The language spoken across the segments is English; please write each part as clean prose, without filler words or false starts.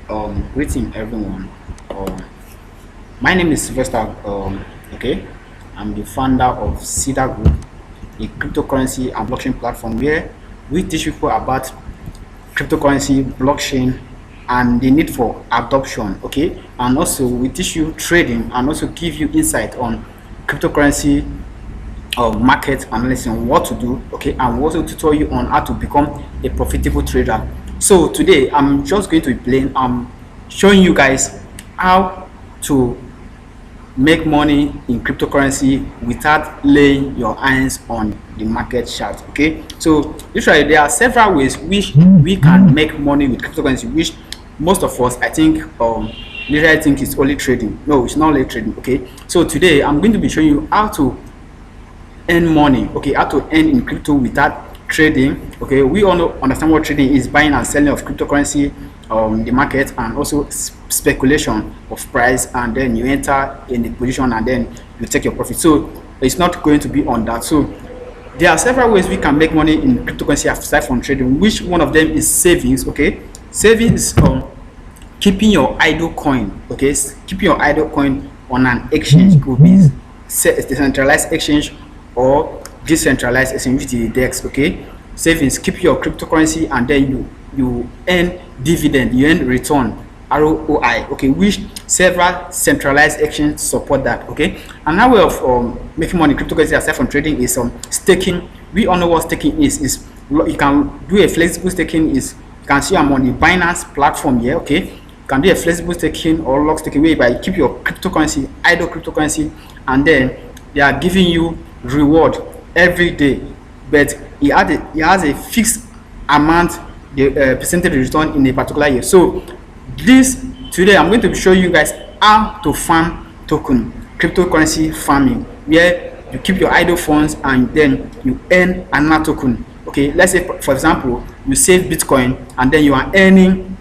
Greeting everyone. My name is Sylvester. Okay, I'm the founder of Cedar Group, a cryptocurrency and blockchain platform where we teach people about cryptocurrency, blockchain, and the need for adoption. Okay, and also we teach you trading and also give you insight on cryptocurrency market analysis on what to do. Okay, and we also tutor you on how to become a profitable trader. So today I'm just going to be playing. I'm showing you guys how to make money in cryptocurrency without laying your hands on the market chart. Okay, so usually there are several ways which we can make money with cryptocurrency, which most of us, I think, literally think it's only trading. No, it's not only trading. Okay, so today I'm going to be showing you how to earn money. Okay, how to earn in crypto without trading. Okay, we all know, understand what trading is: buying and selling of cryptocurrency the market, and also speculation of price, and then you enter in the position and then you take your profit. So it's not going to be on that. So there are several ways we can make money in cryptocurrency aside from trading, which one of them is savings. Okay, savings, keeping your idle coin. Okay, keeping your idle coin on an exchange. Could be decentralized exchange or decentralized exchange with the DEX. Okay, savings, keep your cryptocurrency and then you earn dividend, you earn return, ROI. Okay, which several centralized exchanges support that. Okay, another way of making money in cryptocurrency aside from trading is staking. We all know what staking is you can do a flexible staking. Is you can see I'm on the Binance platform here. Okay, you can do a flexible staking or lock staking whereby you keep your cryptocurrency, idle cryptocurrency, and then they are giving you reward every day, but he has a fixed amount, the percentage return in a particular year. So this today I'm going to show you guys how to farm token, cryptocurrency farming, where you keep your idle funds and then you earn another token. Okay, let's say for example you save Bitcoin and then you are earning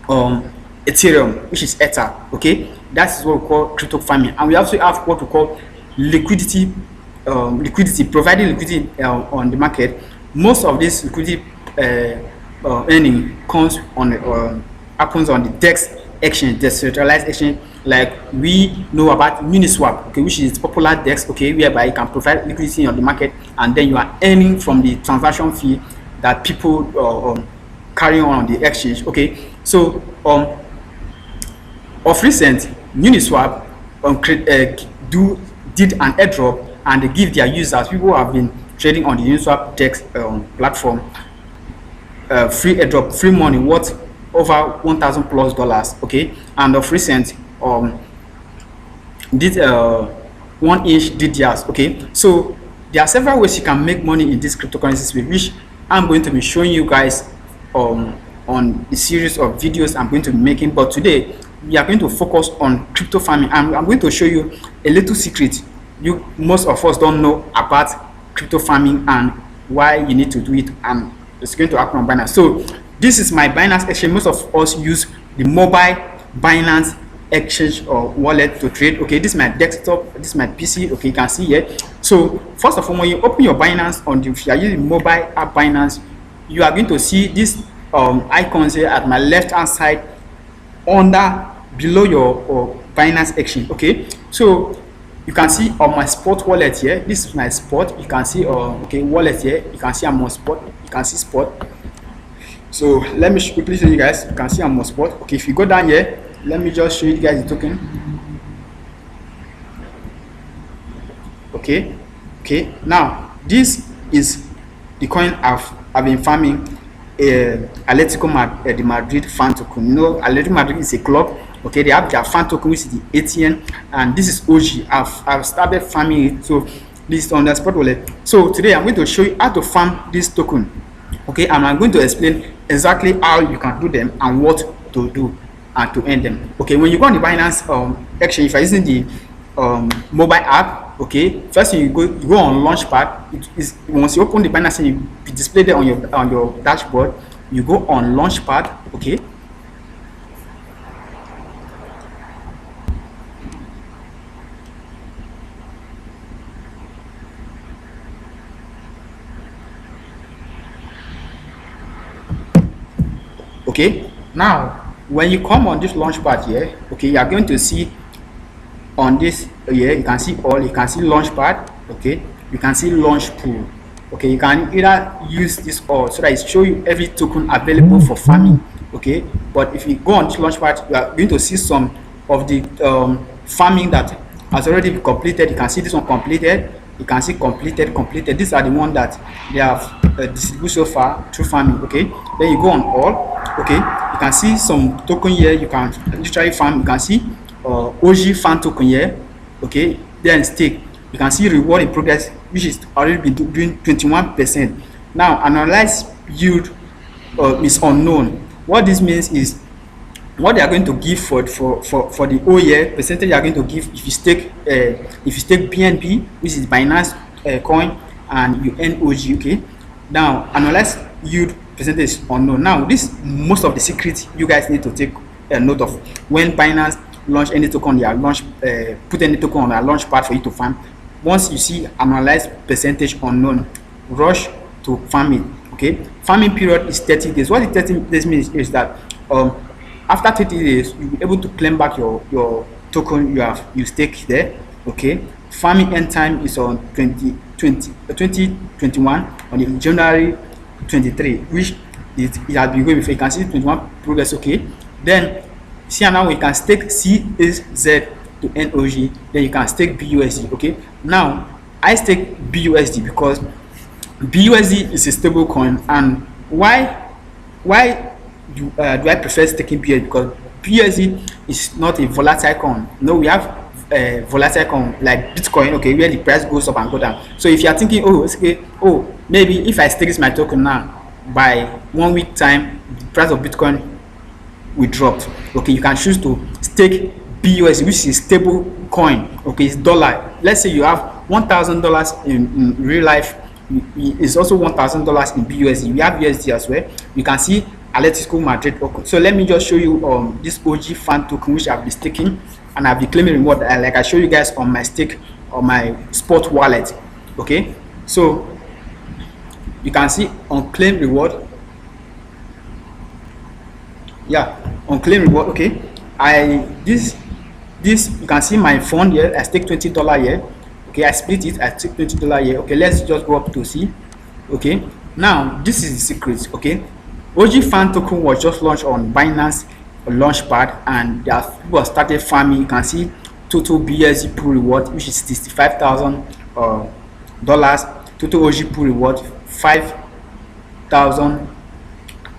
Ethereum, which is Ether. Okay, that's what we call crypto farming. And we also have what we call liquidity, providing liquidity on the market. Most of this liquidity earning comes on happens on the DEX exchange, decentralized exchange, like we know about Uniswap. Okay, which is popular DEX. Okay, whereby you can provide liquidity on the market and then you are earning from the transaction fee that people carry on the exchange. Okay, so of recent, Uniswap did an airdrop and they give their users, people who have been trading on the Uniswap DEX platform, free airdrop, free money worth over $1,000+. Okay, and of recent did 1 inch did theirs. Okay, so there are several ways you can make money in this cryptocurrency space, which I'm going to be showing you guys on a series of videos I'm going to be making. But today we are going to focus on crypto farming. I'm going to show you a little secret most of us don't know about crypto farming and why you need to do it, and it's going to happen on Binance. So this is my Binance exchange. Most of us use the mobile Binance exchange or wallet to trade. Okay, this is my desktop, this is my PC. Okay, you can see here. So first of all, when you open your Binance if you are using mobile app Binance, you are going to see this icons here at my left hand side below your Binance exchange. Okay, so you can see on my spot wallet here, this is my spot. You can see okay, wallet here, you can see I'm on spot, you can see spot. So let me quickly show you guys. You can see I'm on spot. Okay, if you go down here, let me just show you guys the token. Okay, now this is the coin I've been farming, Atletico de Madrid fan token. You know, Atletico Madrid is a club. Okay, they have their fan token, which is the ATN, and this is OG. I've started farming it, so this is on the spot wallet. So today I'm going to show you how to farm this token. Okay, and I'm going to explain exactly how you can do them and what to do and to earn them. Okay, when you go on the Binance exchange, if you're using the mobile app, okay, first thing you go on Launchpad. Once you open the Binance and you display there on your dashboard, you go on Launchpad. Okay, okay, now when you come on this launch pad here, okay, you are going to see on this here, you can see all, you can see launch pad, okay, you can see launch pool, okay. You can either use this all so that it show you every token available for farming, okay. But if you go on this launch pad, you are going to see some of the farming that has already been completed. You can see this one completed, you can see completed. These are the one that they have distributed so far through farming, okay. Then you go on all, okay, you can see some token here you can literally farm. You can see OG fan token here, okay. Then stake, you can see reward in progress, which is already been doing 21%. Now analyze yield is unknown. What this means is what they are going to give for the whole year percentage they are going to give if you stake BNB, which is Binance coin, and you earn OG, okay. Now analyze yield percentage is unknown. Now this most of the secrets you guys need to take note of when Binance launch any token on their launch, put any token on their launch pad for you to farm. Once you see analyze percentage unknown, rush to farm it, okay. Farming period is 30 days. What the 30 days means is that after 30 days you'll be able to claim back your token you stake there, okay. Farming end time is on 2021 on the January 23, which it has been going before. You can see 21 progress, okay. Then see now we can stake CAZ to NOG, then you can stake BUSD, okay. Now I stake BUSD because BUSD is a stable coin. And why do I prefer staking BUSD? Because BUSD is not a volatile coin. No, we have volatile coin like Bitcoin, okay, where the price goes up and go down. So if you are thinking, oh, okay, oh, maybe if I stake this my token now, by 1 week time the price of Bitcoin will drop, okay, you can choose to stake BUSD, which is stable coin, okay. It's dollar. Let's say you have $1,000 in real life, it's also $1,000 in BUSD. We have USD as well. You can see Atletico Madrid token. So let me just show you this OG fan token which I've been staking and I've been claiming reward, like I show you guys on my stake on my spot wallet, okay. So you can see on claim reward, yeah, on claim reward, okay. This you can see my fund here. I stake $20 here, okay. I split it, I take $20 here, okay. Let's just go up to see, okay. Now this is the secret, okay. OG fan token was just launched on Binance launchpad and there are people started farming. You can see total BSC pool reward, which is $65,000 total OG pool reward, 5,000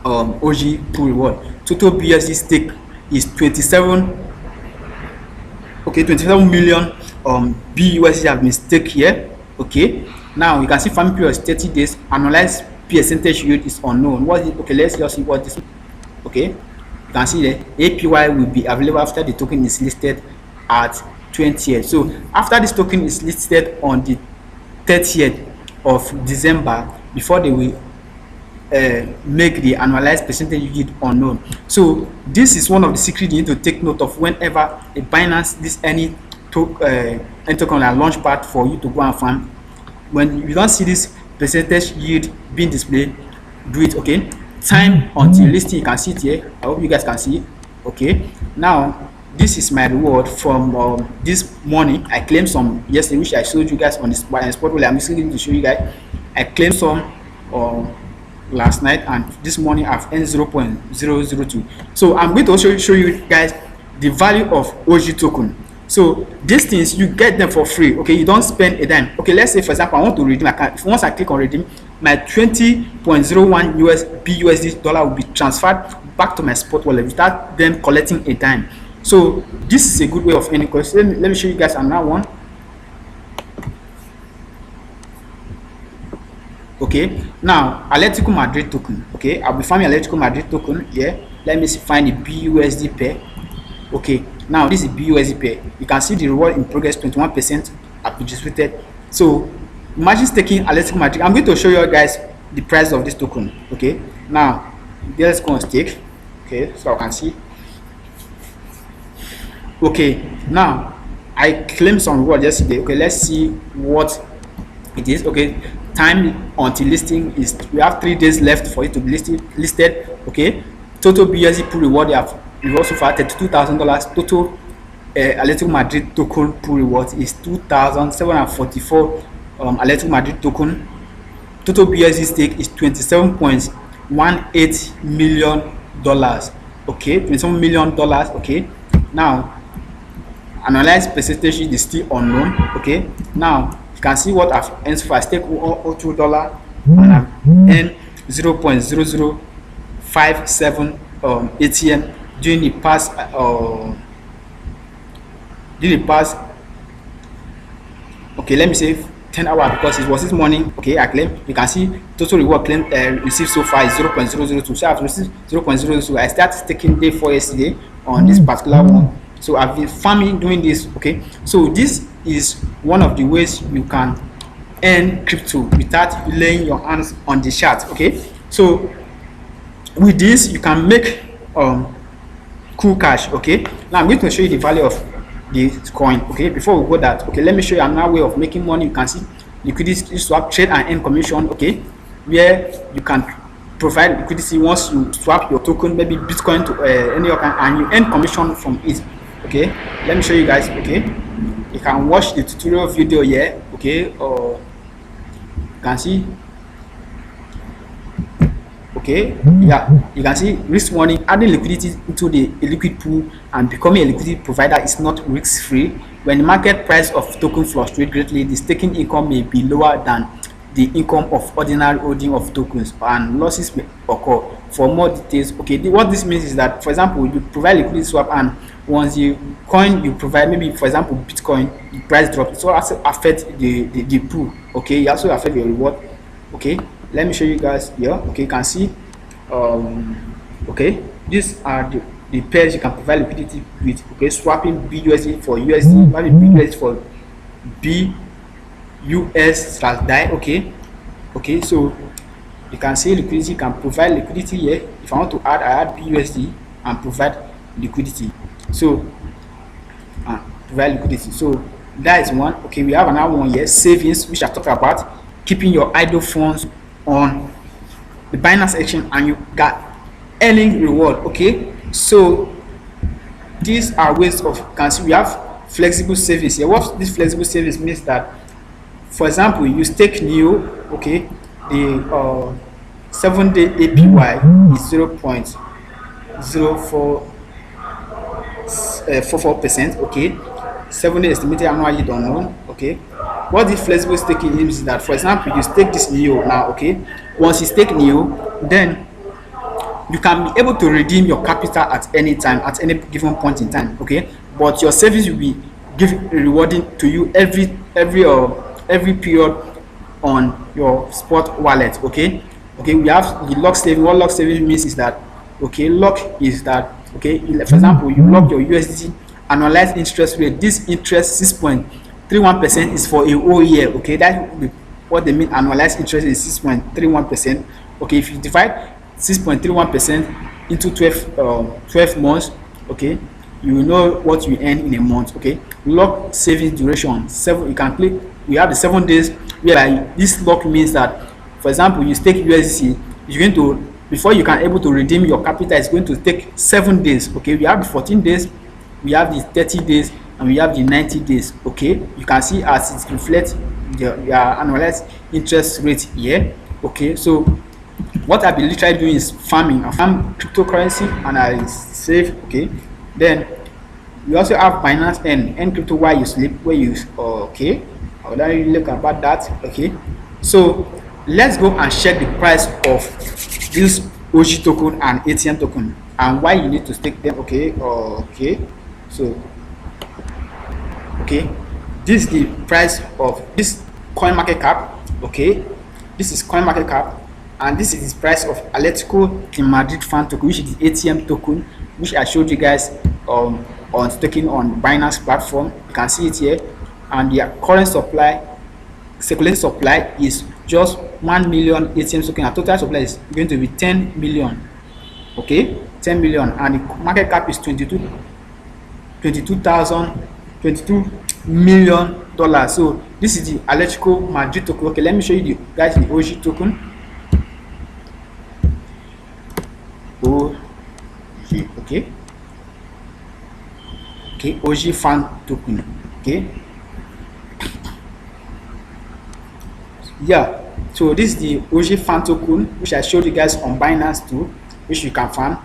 OG pool reward. Total BSC stake is 27 million BUSD have been staked here, okay. Now you can see farming period is 30 days. Analyze percentage yield is unknown. What is it? Okay, let's just see what this, okay. You can see the APY will be available after the token is listed at 20th. So after this token is listed on the 30th of December, before they will make the annualized percentage yield unknown. So this is one of the secrets you need to take note of whenever a Binance any token on a launch pad for you to go and farm. When you don't see this percentage yield being displayed, do it, okay. Time until listing, you can see it here. I hope you guys can see it, okay. Now this is my reward from this morning. I claimed some yesterday, which I showed you guys on this spot. I'm just going to show you guys. I claimed some last night, and this morning I've earned 0.002. So I'm going to also show you guys the value of OG token. So these things you get them for free, okay. You don't spend a dime, okay. Let's say for example I want to redeem. Once I click on redeem, my 20.01 BUSD dollar will be transferred back to my spot wallet without them collecting a dime. So this is a good way of earning. Because let me show you guys another one, okay. Now Atletico Madrid token, okay. I'll be finding Atletico Madrid token here. Let me find the BUSD pair, okay. Now this is BUSD pair. You can see the reward in progress, 21% have been distributed. So imagine staking Atletico Madrid. I'm going to show you guys the price of this token, okay. Now let's go on stake, okay, so I can see, okay. Now I claimed some reward yesterday, okay. Let's see what it is, okay. Time until listing is, we have 3 days left for it to be listed, okay. Total BSC pool reward, they have we also for $32,000 total. Atletico Madrid token pool reward is 2,744 Atletico Madrid token. Total BSC stake is $27.18 million. Okay, $27 million. Okay, now analyze percentage is still unknown. Okay, now you can see what I've earned. So I stake $2 and I've earned 0.0057 ATM during the past okay, let me say 10 hours, because it was this morning. Okay, I claim, you can see total reward claim received so far is 0.002. So I've received 0.002. I started taking day 4 yesterday on this particular one. So I've been farming doing this. Okay, so this is one of the ways you can earn crypto without laying your hands on the chart. Okay, so with this you can make cool cash. Okay, now I'm going to show you the value of the coin. Okay, before we go that, okay, let me show you another way of making money. You can see liquidity swap, trade and earn commission. Okay, where you can provide liquidity once you swap your token, maybe Bitcoin to any other, and you earn commission from it. Okay, let me show you guys. Okay, you can watch the tutorial video here. Okay, or you can see. Okay, yeah, you can see risk warning: adding liquidity into the liquid pool and becoming a liquidity provider is not risk free. When the market price of token fluctuates greatly, the staking income may be lower than the income of ordinary holding of tokens, and losses may occur. For more details, okay, what this means is that, for example, you provide liquidity swap, and once the coin you provide, maybe for example Bitcoin, the price drops, it also affects the pool. Okay, it also affects your reward. Okay, let me show you guys here. Okay, you can see okay, these are the pairs you can provide liquidity with. Okay, swapping BUSD for USD, swapping BUSD for BUS/DAI. Okay, so you can see liquidity, can provide liquidity here. If I want to add, I add BUSD and provide liquidity. So provide liquidity. So that is one. Okay, we have another one here, savings, which I talked about, keeping your idle funds on the Binance exchange and you got earning reward. Okay, so these are ways of, you can see we have flexible savings here. What this flexible savings means that, for example, you stake NEO. Okay, the 7-day APY is 0.0444%. Okay, 7-day estimated annual yield unknown. Okay, what this flexible staking means is that, for example, you stake this NEO now. Okay, once you stake NEO, then you can be able to redeem your capital at any time, at any given point in time. Okay, but your service will be rewarding to you every period on your spot wallet. Okay, we have the lock saving. What lock saving means is that, okay, lock is that, okay, for example, you lock your USDT annualized interest rate. This interest 6.31% is for a whole year. Okay, that's what they mean. Annualized interest is 6.31%. Okay, if you divide 6.31% into 12 months, okay, you will know what you earn in a month. Okay, lock savings duration 7. You can click. We have the 7 days, where this lock means that, for example, you stake USDC, you're going to, before you can able to redeem your capital, it's going to take 7 days. Okay, we have the 14 days, we have the 30 days, and we have the 90 days. Okay, you can see as it reflects the annualized interest rate here. Okay, so what I've been literally doing is farming. I farm cryptocurrency and I save. Okay, then we also have Binance and crypto while you sleep, where you okay, I would really look about that. Okay, so let's go and check the price of this OG token and ATM token and why you need to stake them. Okay, so okay, this is the price of this coin market cap. Okay, this is coin market cap, and this is the price of Atletico Madrid fan token, which is the ATM token, which I showed you guys on staking on Binance platform. You can see it here, and the current supply, circulating supply, is just 1 million ATM token. Our total supply is going to be 10 million. Okay, 10 million, and the market cap is $22 million. So this is the Atletico Madrid token. Okay, let me show you the guys the OG token. OG, okay, Okay, OG fan token. Okay, yeah, so this is the OG fan token which I showed you guys on Binance too, which you can farm.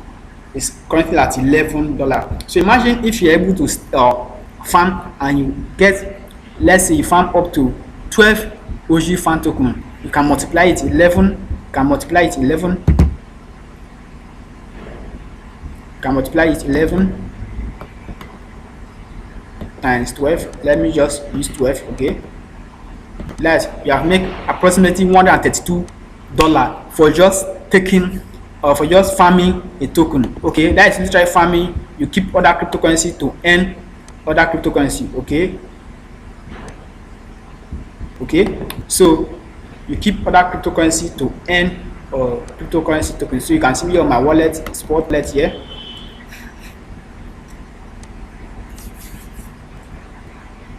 It's currently at $11. So imagine if you're able to farm and you get, let's say you farm up to 12 OG fan token, you can multiply it 11, you can multiply it 11, you can multiply it 11 times 12. Let me just use 12. Okay, let's, you have make approximately $132 for just taking for just farming a token. Okay, that is literally farming. You keep other cryptocurrency to earn other cryptocurrency. Okay, so you keep other cryptocurrency to earn cryptocurrency tokens. So you can see me on my wallet, spot wallet here.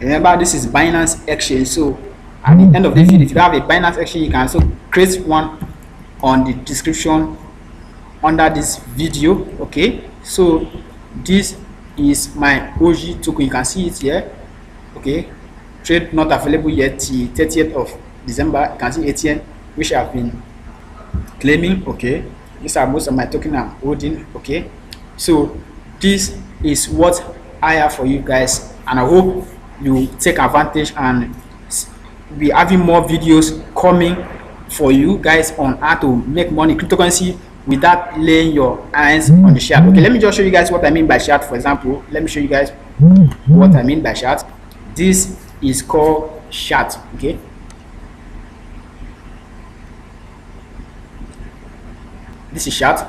Remember, this is Binance Exchange. So at the end of the video, if you have a Binance Exchange, you can also create one on the description under this video. Okay, so this is my OG token. You can see it here. Okay, trade not available yet till 30th of December. You can see ATM which I have been claiming. Okay, these are most of my token I'm holding. Okay, so this is what I have for you guys, and I hope you take advantage and be having more videos coming for you guys on how to make money cryptocurrency without laying your hands on the chart. Okay, let me just show you guys what I mean by chart. For example, let me show you guys what I mean by chart. This is called chart. Okay, this is chart.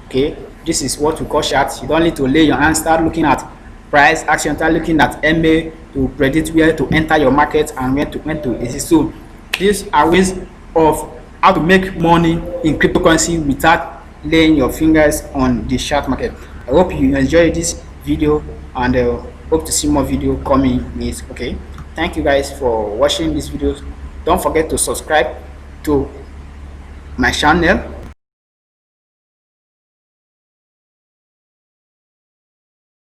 Okay, this is what we call chart. You don't need to lay your hands, start looking at price action, start looking at MA to predict where to enter your market and when to exit. So these are ways of how to make money in cryptocurrency without laying your fingers on the chart market. I hope you enjoyed this video, and hope to see more video coming. Okay, thank you guys for watching this video. Don't forget to subscribe to my channel